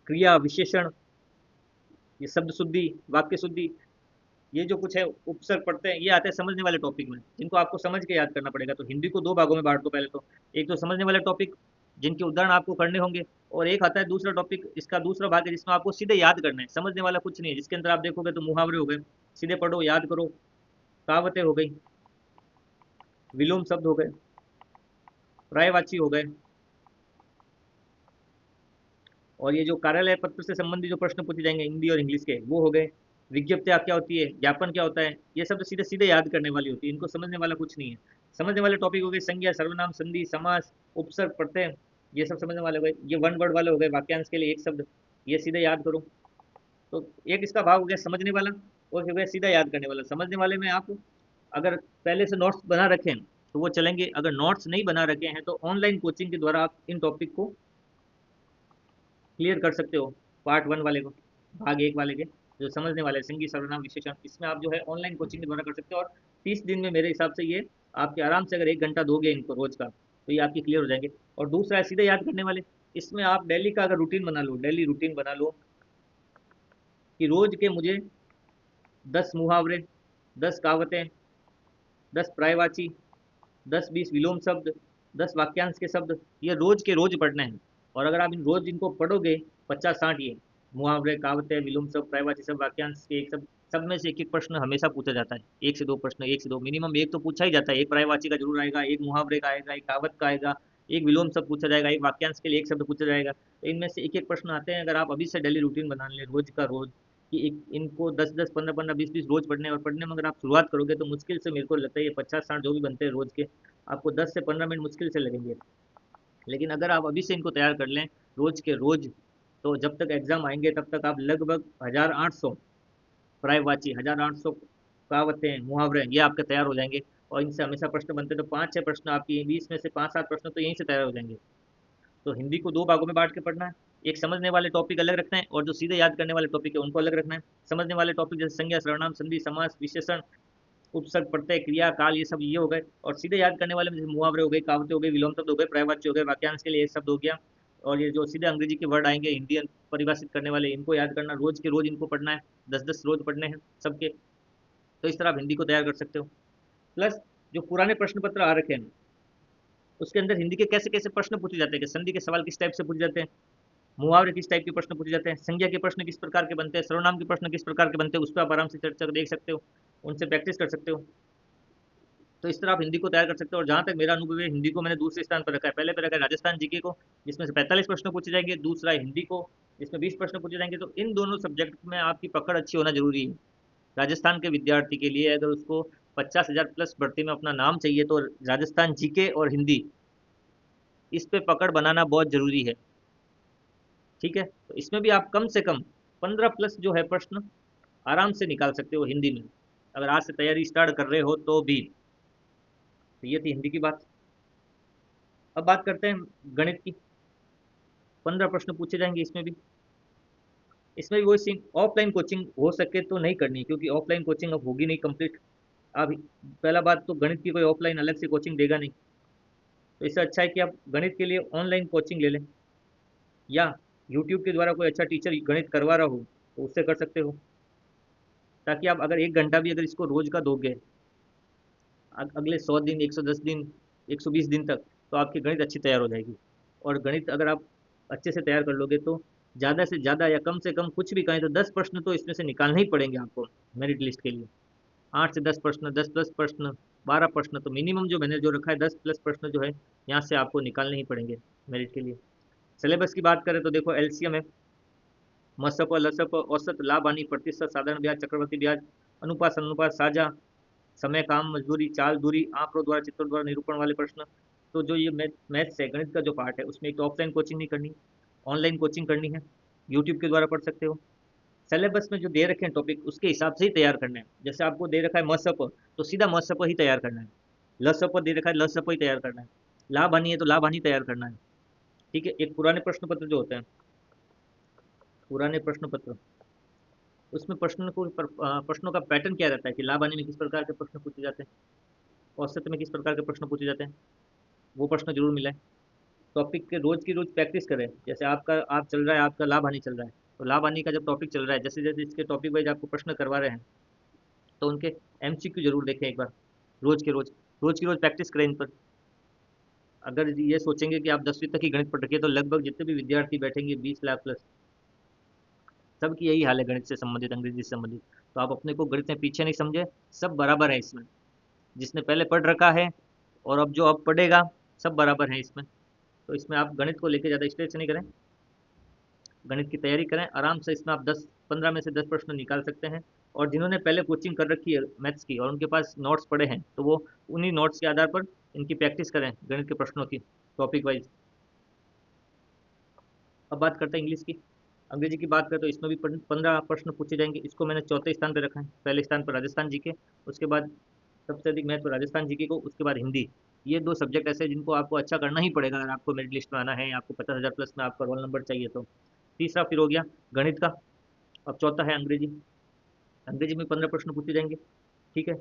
क्रिया, विशेषण, ये शब्द शुद्धि, वाक्य शुद्धि, ये जो कुछ है उपसर्ग पढ़ते हैं, ये आते हैं समझने वाले टॉपिक में, जिनको आपको समझ के याद करना पड़ेगा। तो हिंदी को दो भागों में बांट दो पहले तो। एक तो समझने वाले टॉपिक जिनके उदाहरण आपको करने होंगे, और एक आता है दूसरा टॉपिक, इसका दूसरा भाग है जिसमें आपको सीधे याद करना है। समझने वाला कुछ नहीं है, जिसके अंदर आप देखोगे तो मुहावरे हो गए, सीधे पढ़ो याद करो, कहावतें हो गई, विलोम शब्द हो गए, पर्यायवाची हो गए, और ये जो कार्यालय पत्र से संबंधित जो प्रश्न पूछे जाएंगे हिंदी और इंग्लिश के, वो हो गए। विज्ञप्तियाँ क्या होती है, ज्ञापन क्या होता है, ये सब तो सीधे सीधे याद करने वाली होती है, इनको समझने वाला कुछ नहीं है। समझने वाले टॉपिक हो गए संज्ञा, सर्वनाम, संधि, समास, उपसर्ग, प्रत्यय, ये सब समझने वाले हो गए। ये वन वर्ड वाले हो गए, वाक्यांश के लिए एक शब्द, ये सीधे याद करो। तो एक इसका भाग हो गया समझने वाला, और हो गया सीधा याद करने वाला। समझने वाले में आप अगर पहले से नोट्स बना रखें तो वो चलेंगे, अगर नोट्स नहीं बना रखे हैं तो ऑनलाइन कोचिंग के द्वारा आप इन टॉपिक को क्लियर कर सकते हो। पार्ट 1 वाले को, भाग 1 वाले के जो समझने वाले संज्ञा, सर्वनाम, विशेषण, इसमें आप जो है ऑनलाइन कोचिंग के द्वारा कर सकते हो। और 30 दिन में मेरे हिसाब से ये आपके आराम से, अगर 1 घंटा दोगे इनको रोज का, तो ये आपकी क्लियर हो जाएंगे। और दूसरा है सीधे याद करने वाले। इसमें आप डेली का अगर रूटीन बना लो, डेली रूटीन बना लो कि रोज के मुझे 10 मुहावरे, 10 कहावतें, 10 पर्यायवाची, 10-20 विलोम शब्द, 10 वाक्यांश के शब्द, ये रोज के रोज पढ़ने हैं। और अगर आप इन रोज इनको पढ़ोगे 50-60, ये मुहावरे, कहावतें, विलोम शब्द, पर्यायवाची शब्द, वाक्यांश के एक शब्द, सब में से एक एक प्रश्न हमेशा पूछा जाता है। एक से दो प्रश्न, एक से दो मिनिमम एक तो पूछा ही जाता है। एक पर्यायवाची का जरूर आएगा, एक मुहावरे का आएगा, एक कहावत का आएगा, एक विलोम शब्द पूछा जाएगा, एक वाक्यांश के लिए एक शब्द पूछा जाएगा। तो इनमें से एक एक प्रश्न आते हैं। अगर आप अभी से डेली रूटीन बना लें रोज का रोज, कि एक इनको 10-10, 15-15, 20-20 रोज पढ़ने, और पढ़ने में अगर आप शुरुआत करोगे तो मुश्किल से मेरे को लगता है ये 50-60 जो भी बनते हैं रोज के, आपको 10 से 15 मिनट मुश्किल से लगेंगे। लेकिन अगर आप अभी से इनको तैयार कर लें रोज के रोज, तो जब तक एग्जाम आएंगे तब तक आप लगभग 1800 पर्यायवाची, 1800 कहावतें, मुहावरे, ये आपके तैयार हो जाएंगे। और इनसे हमेशा प्रश्न बनते हैं, तो 5-6 प्रश्न आपकी 20 में से 5-7 प्रश्न तो यहीं से तैयार हो जाएंगे। तो हिंदी को दो भागों में बांट के पढ़ना है। एक समझने वाले टॉपिक अलग रखना है, और जो सीधे याद करने वाले टॉपिक है उनको अलग रखना है। समझने वाले टॉपिक जैसे संज्ञा, सर्वनाम, संधि, समास, विशेषण, उपसर्ग, प्रत्यय, क्रिया, काल, ये सब ये हो गए। और सीधे याद करने वाले में जैसे मुहावरे हो गए, कहावतें हो गई, विलोम शब्द हो गए, पर्यायवाची हो गए, वाक्यांश के लिए एक शब्द हो गया। और ये जो सीधे अंग्रेजी के वर्ड आएंगे हिंदी परिभाषित करने वाले, इनको याद करना, रोज के रोज इनको पढ़ना है, 10-10 रोज पढ़ने हैं सबके। तो इस तरह आप हिंदी को तैयार कर सकते हो। प्लस जो पुराने प्रश्न पत्र आ रखे हैं उसके अंदर हिंदी के कैसे कैसे प्रश्न पूछे जाते हैं, कि संधि के सवाल किस टाइप से पूछे जाते हैं, मुहावरे किस टाइप के प्रश्न पूछे जाते हैं, संज्ञा के प्रश्न किस प्रकार के बनते हैं, सर्वनाम के प्रश्न किस प्रकार के बनते हैं, उस पर आप आराम से चर्चा देख सकते हो, उनसे प्रैक्टिस कर सकते हो। तो इस तरह आप हिंदी को तैयार कर सकते हो। और जहाँ तक मेरा अनुभव है, हिंदी को मैंने दूसरे स्थान पर रखा है। पहले पे रखा है राजस्थान जीके को, जिसमें से 45 प्रश्न पूछे जाएंगे। दूसरा है हिंदी को, जिसमें 20 प्रश्न पूछे जाएंगे। तो इन दोनों सब्जेक्ट में आपकी पकड़ अच्छी होना जरूरी है। राजस्थान के विद्यार्थी के लिए अगर उसको 50,000 प्लस भर्ती में अपना नाम चाहिए, तो राजस्थान जीके और हिंदी, इस पे पकड़ बनाना बहुत जरूरी है। ठीक है, तो इसमें भी आप कम से कम 15 प्लस जो है प्रश्न आराम से निकाल सकते हो हिंदी में, अगर आज से तैयारी स्टार्ट कर रहे हो तो भी। तो ये थी हिंदी की बात। अब बात करते हैं गणित की। 15 प्रश्न पूछे जाएंगे इसमें भी। इसमें भी वही सीन, ऑफलाइन कोचिंग हो सके तो नहीं करनी, क्योंकि ऑफलाइन कोचिंग अब होगी नहीं कंप्लीट। अब पहला बात तो गणित की कोई ऑफलाइन अलग से कोचिंग देगा नहीं। तो इससे अच्छा है कि आप गणित के लिए ऑनलाइन कोचिंग ले लें, या यूट्यूब के द्वारा कोई अच्छा टीचर गणित करवा रहा हो तो उससे कर सकते हो। ताकि आप अगर 1 घंटा भी अगर इसको रोज का दोगे, अगले 100 दिन, 110 दिन, 120 दिन तक, तो आपकी गणित अच्छी तैयार हो जाएगी। और गणित अगर आप अच्छे से तैयार कर लोगे तो ज़्यादा से ज़्यादा या कम से कम कुछ भी कहें तो 10 प्रश्न तो इसमें से निकालने ही पड़ेंगे आपको मेरिट लिस्ट के लिए। 8 से 10 प्रश्न, 10+प्रश्न, 12 प्रश्न, तो मिनिमम जो मैंने जो रखा है 10+ प्रश्न जो है यहाँ से आपको निकालने ही पड़ेंगे मेरिट के लिए। सिलेबस की बात करें तो देखो एलसीएम है, मसप लसप, औसत, लाभ हानि, प्रतिशत, साधारण ब्याज, चक्रवर्ती ब्याज, अनुपात, अनुपात, साझा, समय, काम, मजदूरी, चाल, दूरी, आंकड़ों द्वारा, चित्रों द्वारा निरूपण वाले प्रश्न। तो जो ये मैथ्स है, गणित का जो पार्ट है, उसमें एक तो ऑफलाइन कोचिंग नहीं करनी, ऑनलाइन कोचिंग करनी है, यूट्यूब के द्वारा पढ़ सकते हो। सिलेबस में जो दे रखे हैं टॉपिक उसके हिसाब से ही तैयार करना है। जैसे आपको दे रखा है मसप, तो सीधा मसप ही तैयार करना है। लसप दे रखा है, लसप ही तैयार करना है। लाभ हानि है तो लाभ हानि तैयार करना है। ठीक है। एक पुराने प्रश्न पत्र जो होते हैं, पुराने प्रश्न पत्र, उसमें प्रश्नों का पैटर्न क्या रहता है कि लाभ हानि में किस प्रकार के प्रश्न पूछे जाते हैं, औसत में किस प्रकार के प्रश्न पूछे जाते हैं, वो प्रश्न जरूर मिला है। टॉपिक के रोज की रोज प्रैक्टिस करें। जैसे आप चल रहा है, आपका लाभ हानि चल रहा है, तो लाभ हानि का जब टॉपिक चल रहा है, जैसे जैसे इसके टॉपिक वाइज आपको प्रश्न करवा रहे हैं, तो उनके एमसीक्यू जरूर देखें एक बार, रोज के रोज, रोज की रोज प्रैक्टिस करें इन पर। अगर ये सोचेंगे कि आप 10वीं तक ही गणित पढ़ रखिए, तो लगभग जितने भी विद्यार्थी बैठेंगे 20 लाख प्लस, सबकी यही हाल है गणित से संबंधित, अंग्रेजी से संबंधित। तो आप अपने को गणित में पीछे नहीं समझे, सब बराबर है इसमें। जिसने पहले पढ़ रखा है और अब जो अब पढ़ेगा, सब बराबर है इसमें। तो इसमें आप गणित को लेकर ज़्यादा स्ट्रेस नहीं करें, गणित की तैयारी करें आराम से। इसमें आप 10-15 में से 10 प्रश्न निकाल सकते हैं। और जिन्होंने पहले कोचिंग कर रखी है मैथ्स की और उनके पास नोट्स पड़े हैं, तो वो उन्हीं नोट्स के आधार पर इनकी प्रैक्टिस करें गणित के प्रश्नों की, टॉपिक वाइज। अब बात करते हैं इंग्लिश की। अंग्रेजी की बात करें तो इसमें भी 15 प्रश्न पूछे जाएंगे। इसको मैंने चौथे स्थान पर रखा है। पहले स्थान पर राजस्थान जीके, उसके बाद सबसे अधिक महत्व राजस्थान जीके को, उसके बाद हिंदी। ये दो सब्जेक्ट ऐसे हैं जिनको आपको अच्छा करना ही पड़ेगा अगर आपको मेरिट लिस्ट में आना है, आपको 50,000 प्लस में आपका रोल नंबर चाहिए तो। तीसरा फिर हो गया गणित का। अब चौथा है अंग्रेजी। अंग्रेजी में 15 प्रश्न पूछे जाएंगे। ठीक है।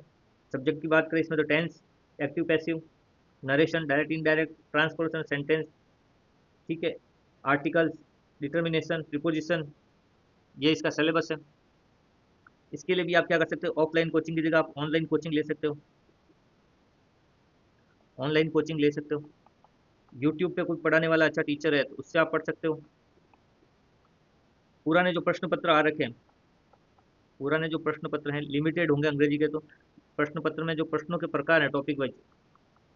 सब्जेक्ट की बात करें इसमें तो tense, active passive, narration, direct indirect, transformation, sentence, ठीक है, आर्टिकल्स, डिटर्मिनेशन, प्रीपोजिशन, ये इसका सिलेबस है। इसके लिए भी आप क्या कर सकते हो, ऑफलाइन कोचिंग की जगह आप ऑनलाइन कोचिंग ले सकते हो, ऑनलाइन कोचिंग ले सकते हो। यूट्यूब पे कोई पढ़ाने वाला अच्छा टीचर है तो उससे आप पढ़ सकते हो। पुराने जो प्रश्न पत्र आ रखे हैं, पुराने जो प्रश्न पत्र हैं लिमिटेड होंगे अंग्रेजी के, तो प्रश्न पत्र में जो प्रश्नों के प्रकार हैं टॉपिक वाइज,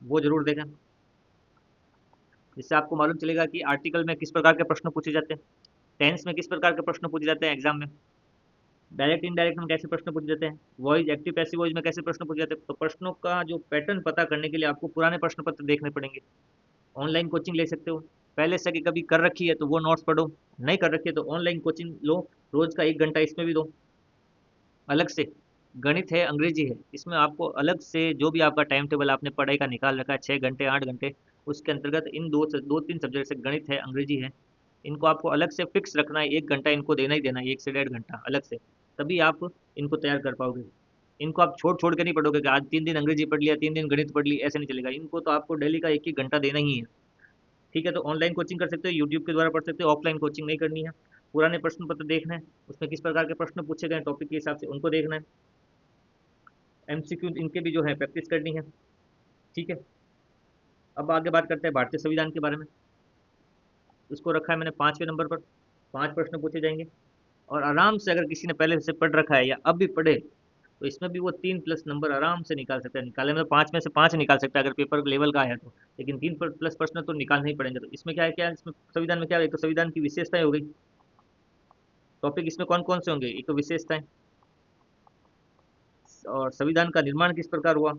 वो जरूर देखें, जिससे आपको मालूम चलेगा कि आर्टिकल में किस प्रकार के प्रश्न पूछे जाते हैं, टेंस में किस प्रकार के प्रश्न पूछे जाते हैं एग्जाम में, डायरेक्ट इनडायरेक्ट में कैसे प्रश्न पूछे जाते हैं, वॉइस, एक्टिव पैसिव वॉइस में कैसे प्रश्न पूछे जाते हैं। तो प्रश्नों का जो पैटर्न पता करने के लिए आपको पुराने प्रश्न पत्र देखने पड़ेंगे। ऑनलाइन कोचिंग ले सकते हो, पहले से कभी कर रखी है तो वो नोट्स पढ़ो, नहीं कर रखी है तो ऑनलाइन कोचिंग लो, रोज का 1 घंटा इसमें भी दो अलग से। गणित है, अंग्रेजी है, इसमें आपको अलग से जो भी आपका टाइम टेबल आपने पढ़ाई का निकाल रखा है, 6 घंटे 8 घंटे, उसके अंतर्गत इन दो तीन सब्जेक्ट से गणित है, अंग्रेजी है, इनको आपको अलग से फिक्स रखना है। 1 घंटा इनको देना ही देना है, 1 से 1.5 घंटा अलग से, तभी आप इनको तैयार कर पाओगे। इनको आप छोड़ छोड़ के नहीं पढ़ोगे कि आज 3 दिन अंग्रेजी पढ़ लिया, 3 दिन गणित पढ़ ली, ऐसे नहीं चलेगा। इनको तो आपको डेली का 1-1 घंटा देना ही है। ठीक है। तो ऑनलाइन कोचिंग कर सकते हो, यूट्यूब के द्वारा पढ़ सकते हो, ऑफलाइन कोचिंग नहीं करनी है। पुराने प्रश्न पत्र देखना है, उसमें किस प्रकार के प्रश्न पूछे गए टॉपिक के हिसाब से उनको देखना है। एमसीक्यू इनके भी जो है प्रैक्टिस करनी है। ठीक है। अब आगे बात करते हैं भारतीय संविधान के बारे में। इसको रखा है मैंने 5वें नंबर पर। 5 प्रश्न पूछे जाएंगे और आराम से अगर किसी ने पहले से पढ़ रखा है या अब भी पढ़े, तो इसमें भी वो 3+ नंबर आराम से निकाल सकता है। निकाले में 5 में से 5 निकाल सकता है अगर पेपर लेवल का है तो, लेकिन 3+ प्रश्न तो निकालने ही पड़ेंगे। तो इसमें क्या है इसमें संविधान में क्या है, एक तो संविधान की विशेषताएं हो गई। टॉपिक इसमें कौन कौन से होंगे, एक तो विशेषताएं, और संविधान का निर्माण किस प्रकार हुआ,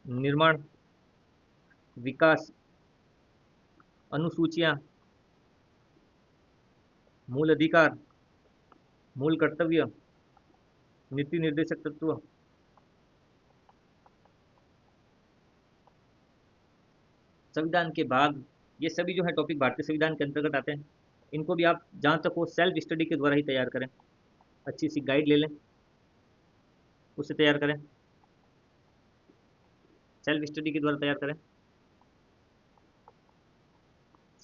निर्माण, विकास, अनुसूचियां, मूल अधिकार, मूल कर्तव्य, नीति निर्देशक तत्व, संविधान के भाग, ये सभी जो है टॉपिक भारतीय संविधान के अंतर्गत आते हैं। इनको भी आप जहाँ तक हो सेल्फ स्टडी के द्वारा ही तैयार करें, अच्छी सी गाइड ले लें, उससे तैयार करें, सेल्फ स्टडी के द्वारा तैयार करें,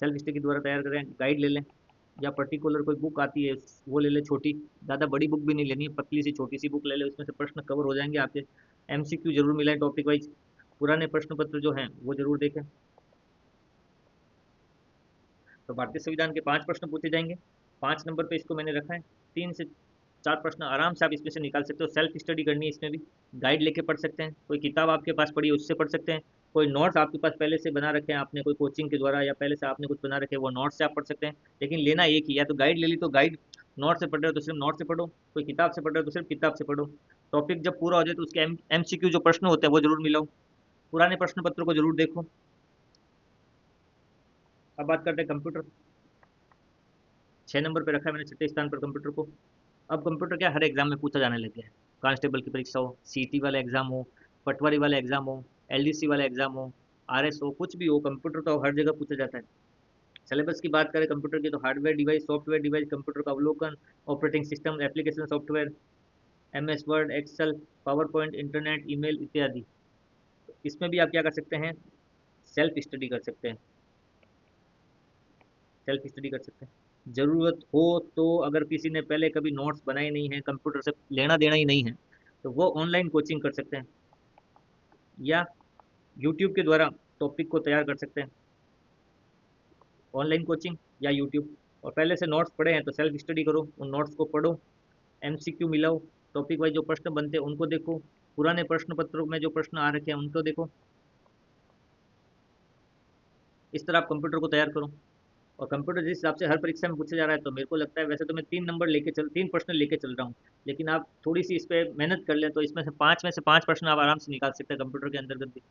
सेल्फ स्टडी के द्वारा तैयार करें, गाइड ले लें, या पर्टिकुलर कोई बुक आती है वो ले लें छोटी, ज़्यादा बड़ी बुक भी नहीं लेनी है, पतली सी छोटी सी बुक ले लें, उसमें से प्रश्न कवर हो जाएंगे आपके। एमसीक्यू जरूर मिलाएं टॉपिक वाइज। पुराने प्रश्न पत्र जो हैं वो जरूर देखें। तो भारतीय संविधान के 5 प्रश्न पूछे जाएंगे। 5 नंबर पे इसको मैंने रखा है। 3 से 4 प्रश्न आराम से आप इसमें से निकाल सकते हो। सेल्फ स्टडी करनी है इसमें भी, गाइड लेके पढ़ सकते हैं। कोई किताब आपके पास पड़ी है उससे पढ़ सकते हैं। कोई नोट्स आपके पास पहले से बना रखे हैं आपने, कोई कोचिंग के द्वारा या पहले से आपने कुछ बना रखे हैं, वो नोट्स से आप पढ़ सकते हैं। लेकिन लेना एक ही, या तो गाइड ले ली तो गाइड, नोट से पढ़ रहे हो तो सिर्फ नोट से पढ़ो, कोई किताब से पढ़ रहे हो तो सिर्फ किताब से पढ़ो। टॉपिक जब पूरा हो जाए तो उसके MCQ जो प्रश्न होते हैं वो जरूर मिलाओ। पुराने प्रश्न पत्र को जरूर देखो। अब बात करते हैं कंप्यूटर। 6 नंबर पे रखा है मैंने, छठे स्थान पर कंप्यूटर को। अब कंप्यूटर क्या हर एग्जाम में पूछा जाने लग गया है। कांस्टेबल की परीक्षा हो, CT वाला एग्जाम हो, पटवारी वाला एग्जाम हो, LDC वाला एग्जाम हो, RS हो, कुछ भी हो, कंप्यूटर तो हर जगह पूछा जाता है। सिलेबस की बात करें कंप्यूटर की तो hardware device, software device, computer का अवलोकन, operating system, application software, MS Word, Excel, PowerPoint, internet, email इत्यादि। इसमें भी आप क्या कर सकते हैं, सेल्फ स्टडी कर सकते हैं। सेल्फ स्टडी कर सकते हैं। ज़रूरत हो तो अगर किसी ने पहले कभी नोट्स बनाए नहीं हैं, कंप्यूटर से लेना देना ही नहीं है, तो वो ऑनलाइन कोचिंग कर सकते हैं या यूट्यूब के द्वारा टॉपिक को तैयार कर सकते हैं। ऑनलाइन कोचिंग या यूट्यूब। और पहले से नोट्स पढ़े हैं तो सेल्फ स्टडी करो, उन नोट्स को पढ़ो, MCQ मिलाओ, टॉपिक वाइज जो प्रश्न बनते हैं उनको देखो, पुराने प्रश्न पत्रों में जो प्रश्न आ रखे हैं उनको देखो। इस तरह आप कंप्यूटर को तैयार करो। और कंप्यूटर जिस हिसाब से हर परीक्षा में पूछा जा रहा है तो मेरे को लगता है, वैसे तो मैं 3 नंबर लेके चल 3 प्रश्न लेके चल रहा हूँ, लेकिन आप थोड़ी सी इस पर मेहनत कर लें तो इसमें से 5 प्रश्न आप आराम से निकाल सकते हैं कंप्यूटर के अंतर्गत भी।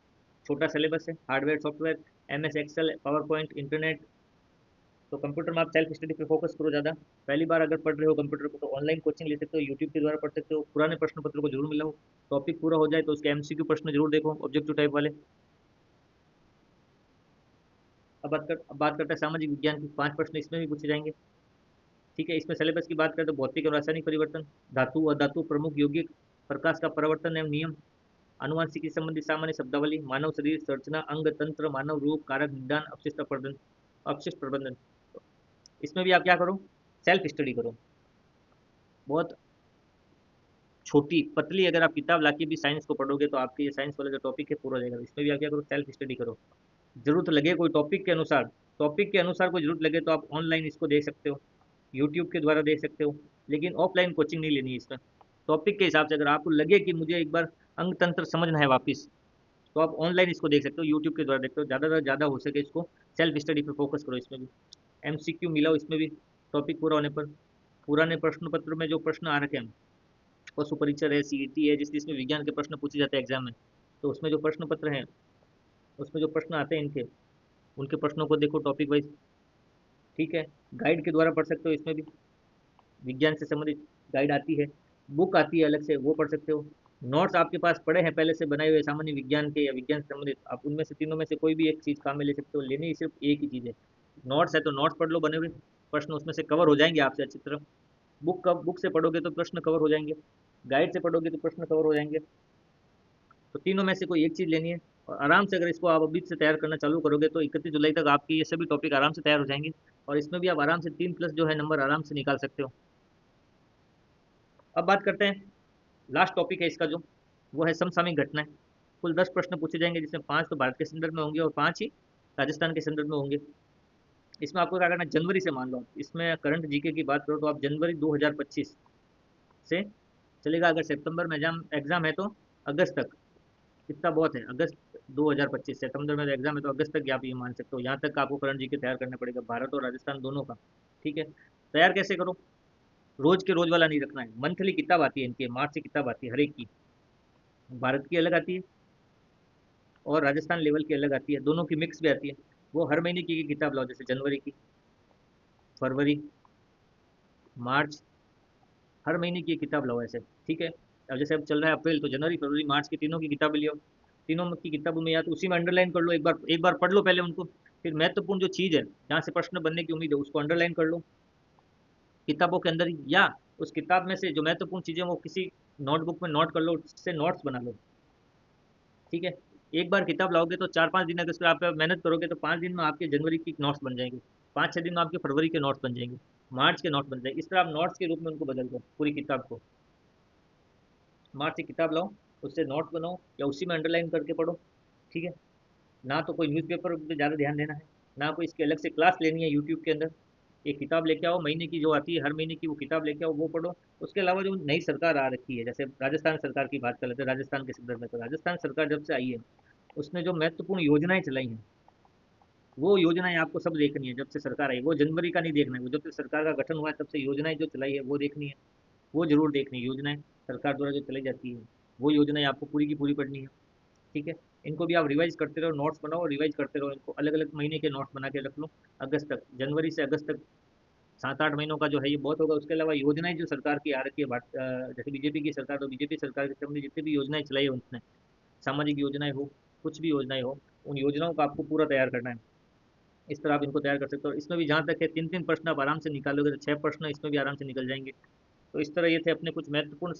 छोटा सिलेबस है, hardware software, MS Excel, PowerPoint, internet. तो कंप्यूटर में आप सेल्फ स्टडी पे फोकस करो ज़्यादा। पहली बार अगर पढ़ रहे हो कंप्यूटर को तो ऑनलाइन कोचिंग ले सकते हो, यूट्यूब के द्वारा पढ़ सकते हो। पुराने प्रश्न पत्र को जरूर मिलाओ। टॉपिक पूरा हो जाए तो उसके MCQ प्रश्न जरूर देखो, ऑब्जेक्टिव टाइप वाले। अब बात करते हैं सामाजिक विज्ञान की। 5 प्रश्न इसमें भी पूछे जाएंगे। ठीक है, इसमें सिलेबस की बात करें तो भौतिक और रासायनिक परिवर्तन, धातु अधातु, प्रमुख यौगिक, प्रकाश का परिवर्तन एवं नियम, आनुवंशिकी संबंधी सामान्य शब्दावली, मानव शरीर संरचना, अंग तंत्र, मानव रोग, कारक निदान, अपशिष्ट प्रबंधन। इसमें भी आप क्या करो, सेल्फ स्टडी करो। बहुत छोटी पतली अगर आप किताब लाके भी साइंस को पढ़ोगे तो आपके ये साइंस वाला जो टॉपिक है पूरा हो जाएगा। इसमें भी आप क्या करो, सेल्फ स्टडी करो। जरूरत लगे कोई टॉपिक के अनुसार कोई जरूरत लगे तो आप ऑनलाइन इसको देख सकते हो, यूट्यूब के द्वारा देख सकते हो। लेकिन ऑफलाइन कोचिंग नहीं लेनी है इसमें। टॉपिक के हिसाब से अगर आपको लगे कि मुझे एक बार अंग तंत्र समझना है वापस, तो आप ऑनलाइन इसको देख सकते हो, यूट्यूब के द्वारा देखते हो। ज़्यादा से ज़्यादा हो सके इसको सेल्फ स्टडी पर फोकस करो। इसमें भी MCQ मिलाओ इसमें भी, टॉपिक पूरा होने पर। पुराने प्रश्न पत्र में जो प्रश्न आ रखे हैं, पशु परीक्षर है, CET है, जिसमें विज्ञान के प्रश्न पूछे जाते हैं एग्जाम में, तो उसमें जो प्रश्न पत्र हैं, उसमें जो प्रश्न आते हैं इनके, उनके प्रश्नों को देखो टॉपिक वाइज। ठीक है, गाइड के द्वारा पढ़ सकते हो इसमें भी। विज्ञान से संबंधित गाइड आती है, बुक आती है अलग से, वो पढ़ सकते हो। नोट्स आपके पास पड़े हैं पहले से बनाए हुए सामान्य विज्ञान के या विज्ञान से संबंधित, आप उनमें से तीनों में से कोई भी एक चीज़ काम में ले सकते हो। लेनी ही सिर्फ एक ही चीज़ है, नोट्स है तो नोट्स पढ़ लो बने हुए, प्रश्न उसमें से कवर हो जाएंगे आपसे अच्छी तरह। बुक से पढ़ोगे तो प्रश्न कवर हो जाएंगे, गाइड से पढ़ोगे तो प्रश्न कवर हो जाएंगे। तो तीनों में से कोई एक चीज़ लेनी है। और आराम से अगर इसको आप अभी से तैयार करना चालू करोगे तो 31 जुलाई तक आपके ये सभी टॉपिक आराम से तैयार हो जाएंगे। और इसमें भी आप आराम से 3+ जो है नंबर आराम से निकाल सकते हो। अब बात करते हैं, लास्ट टॉपिक है इसका जो, वो है समसामयिक घटनाएं। कुल 10 प्रश्न पूछे जाएंगे, जिसमें 5 तो भारत के संदर्भ में होंगे और 5 ही राजस्थान के संदर्भ में होंगे। इसमें आपको क्या करना है, जनवरी से मान लो आप। इसमें करंट GK की बात करो तो आप जनवरी 2025 से चलेगा। अगर सितंबर में एग्जाम एग्जाम है तो अगस्त तक, इतना बहुत है। अगस्त 2025, सितंबर में एग्जाम है तो अगस्त तक आप ये मान सकते हो। यहाँ तक आपको करंट GK तैयार करना पड़ेगा, भारत और राजस्थान दोनों का। ठीक है, तैयार कैसे करो, रोज के रोज वाला नहीं रखना है। मंथली किताब आती है इनकी, मार्च से किताब आती है हर एक की। भारत की अलग आती है और राजस्थान लेवल की अलग आती है, दोनों की मिक्स भी आती है। वो हर महीने की किताब लाओ, जैसे जनवरी की, फरवरी, मार्च, हर महीने की एक किताब लाओ ऐसे। ठीक है, अब जैसे अब चल रहा है अप्रैल, तो जनवरी फरवरी मार्च की तीनों की किताबें लियो। तीनों की किताबों में या तो उसी में अंडरलाइन कर लो, एक बार पढ़ लो पहले उनको। फिर महत्वपूर्ण जो चीज़ है जहाँ से प्रश्न बनने की उम्मीद है उसको अंडरलाइन कर लो किताबों के अंदर ही, या उस किताब में से जो महत्वपूर्ण चीज़ें वो किसी नोटबुक में नोट कर लो, उससे नोट्स बना लो। ठीक है, एक बार किताब लाओगे तो 4-5 दिन अगर इस पर आप मेहनत करोगे तो 5 दिन में आपके जनवरी की नोट्स बन जाएंगे, 5-6 दिन में आपके फरवरी के नोट्स बन जाएंगे, मार्च के नोट्स बन जाएंगे। इस तरह आप नोट्स के रूप में उनको बदल दो पूरी किताब को। मार्च से किताब लाओ, उससे नोट्स बनाओ या उसी में अंडरलाइन करके पढ़ो। ठीक है, ना तो कोई न्यूज़पेपर पे ज़्यादा ध्यान देना है, ना कोई इसकी अलग से क्लास लेनी है यूट्यूब के अंदर। एक किताब लेके आओ, महीने की जो आती है, हर महीने की वो किताब लेके आओ, वो पढ़ो। उसके अलावा जो नई सरकार आ रखी है, जैसे राजस्थान सरकार की बात कर लेते हैं, राजस्थान के संदर्भ में, तो राजस्थान सरकार जब से आई है, उसने जो महत्वपूर्ण योजनाएं चलाई हैं, वो योजनाएं आपको सब देखनी है। जब से सरकार आई, वो जनवरी का नहीं देखना है, वो जब से सरकार का गठन हुआ है तब से योजनाएं जो चलाई है वो देखनी है। वो जरूर देखनी है, योजनाएं सरकार द्वारा जो चलाई जाती है, वो योजनाएं आपको पूरी की पूरी पढ़नी है। ठीक है। इनको भी आप रिवाइज करते रहो, नोट्स बनाओ, रिवाइज करते रहो, इनको अलग अलग महीने के नोट्स बना के रख लो। अगस्त तक, जनवरी से अगस्त तक 7-8 महीनों का जो है ये बहुत होगा। उसके अलावा योजनाएं जो सरकार की आ रखी है, जैसे बीजेपी की सरकार, तो बीजेपी सरकार के सामने जितनी भी योजनाएं चलाई है उसने, सामाजिक योजनाएं हो, कुछ भी योजनाएं हो, उन योजनाओं को आपको पूरा तैयार करना है। इस तरह आप इनको तैयार कर सकते हो। इसमें भी जहाँ तक है 3-3 प्रश्न आप आराम से निकालोगे, तो 6 प्रश्न इसमें भी आराम से निकल जाएंगे। तो इस तरह ये थे अपने कुछ महत्वपूर्ण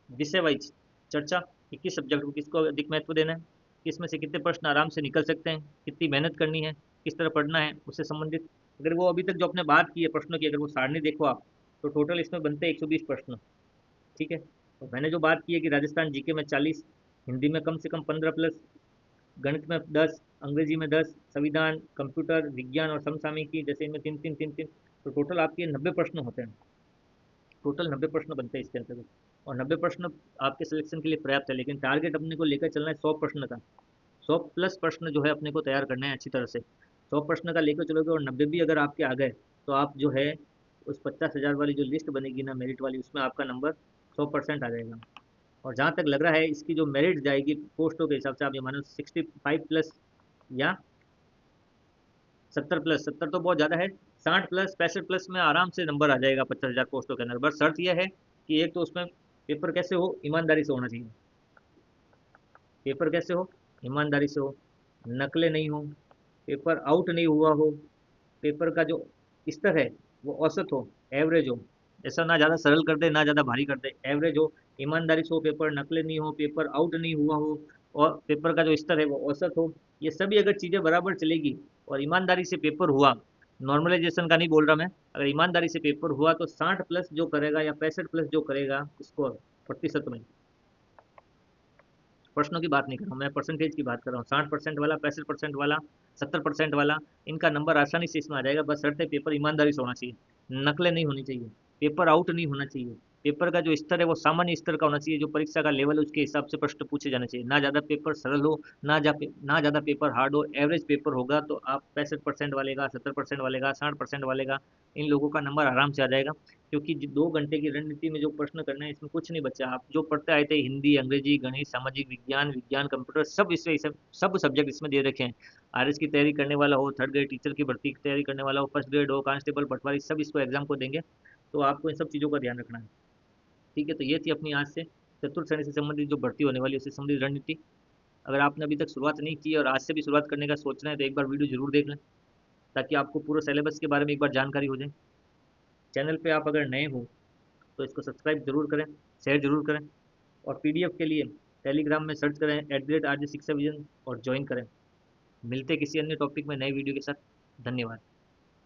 विषय वाइज चर्चा, कि किस सब्जेक्ट को किसको अधिक महत्व देना है, किस में से कितने प्रश्न आराम से निकल सकते हैं, कितनी मेहनत करनी है, किस तरह पढ़ना है, उससे संबंधित। अगर वो अभी तक जो आपने बात की है प्रश्नों की, अगर वो सारणी देखो आप, तो टोटल इसमें बनते हैं 120 प्रश्न। ठीक है। तो मैंने जो बात की है कि राजस्थान जीके में 40, हिंदी में कम से कम 15+, गणित में 10, अंग्रेजी में 10, संविधान, कंप्यूटर विज्ञान और समसामयिकी जैसे इनमें 3-3 तो टोटल आपके 90 प्रश्न होते हैं। टोटल 90 प्रश्न बनते हैं इसके अंतर्गत। और 90 प्रश्न आपके सिलेक्शन के लिए पर्याप्त है, लेकिन टारगेट अपने को लेकर चलना है 100 प्रश्न का। 100+ प्रश्न जो है अपने को तैयार करना है अच्छी तरह से। 100 प्रश्न का लेकर चलोगे और 90 भी अगर आपके आ गए, तो आप जो है उस 50,000 वाली जो लिस्ट बनेगी ना मेरिट वाली, उसमें आपका नंबर 100% आ जाएगा। और जहाँ तक लग रहा है इसकी जो मेरिट जाएगी पोस्टों के हिसाब से, आप ये मानो 65+ या 70+, 70 तो बहुत ज़्यादा है, 60+, 65+ में आराम से नंबर आ जाएगा 50,000 पोस्टों के अंदर। बस शर्त यह है कि एक तो उसमें पेपर कैसे हो, ईमानदारी से होना चाहिए। पेपर कैसे हो, ईमानदारी से हो, नकलें नहीं हो, पेपर आउट नहीं हुआ हो, पेपर का जो स्तर है वो औसत हो, एवरेज हो। ऐसा ना ज़्यादा सरल कर दे ना ज़्यादा भारी कर दे, एवरेज हो, ईमानदारी से हो पेपर, नकलें नहीं हो, पेपर आउट नहीं हुआ हो, और पेपर का जो स्तर है वो औसत हो। ये सभी अगर चीज़ें बराबर चलेगी और ईमानदारी से पेपर हुआ, नॉर्मलाइजेशन का नहीं बोल रहा मैं, अगर ईमानदारी से पेपर हुआ तो 60+ जो करेगा या 65+ जो करेगा स्कोर प्रतिशत में, प्रश्नों की बात नहीं कर रहा हूँ मैं, परसेंटेज की बात कर रहा हूँ, 60% वाला, 65% वाला, 70% वाला, इनका नंबर आसानी से इसमें आ जाएगा। बस शर्त है पेपर ईमानदारी से होना चाहिए, नकलें नहीं होनी चाहिए, पेपर आउट नहीं होना चाहिए, पेपर का जो स्तर है वो सामान्य स्तर का होना चाहिए, जो परीक्षा का लेवल है उसके हिसाब से प्रश्न पूछे जाने चाहिए। ना ज़्यादा पेपर सरल हो, ना ज़्यादा पेपर हार्ड हो, एवरेज पेपर होगा तो आप 65% वाले का, 70% वाले का, 60% वाले का, इन लोगों का नंबर आराम से आ जाएगा। क्योंकि 2 घंटे की रणनीति में जो प्रश्न करना है इसमें कुछ नहीं बचा। आप जो पढ़ते आए थे, हिंदी, अंग्रेजी, गणित, सामाजिक विज्ञान, विज्ञान कंप्यूटर, सब इसमें सब सब्जेक्ट इसमें दे रखे हैं। आरएस की तैयारी करने वाला हो, थर्ड ग्रेड टीचर की भर्ती की तैयारी करने वाला हो, फर्स्ट ग्रेड हो, कांस्टेबल, पटवारी, सब इसको एग्जाम को देंगे। तो आपको इन सब चीज़ों का ध्यान रखना है। ठीक है। तो ये थी अपनी आज से चतुर्थ श्रेणी से संबंधित जो भर्ती होने वाली है उससे संबंधित रणनीति। अगर आपने अभी तक शुरुआत नहीं की और आज से भी शुरुआत करने का सोच रहे हैं, तो एक बार वीडियो जरूर देख लें, ताकि आपको पूरे सिलेबस के बारे में एक बार जानकारी हो जाए। चैनल पे आप अगर नए हो तो इसको सब्सक्राइब जरूर करें, शेयर जरूर करें, और पीडीएफ के लिए टेलीग्राम में सर्च करें @RJ शिक्षा विजन और ज्वाइन करें। मिलते किसी अन्य टॉपिक में नए वीडियो के साथ। धन्यवाद।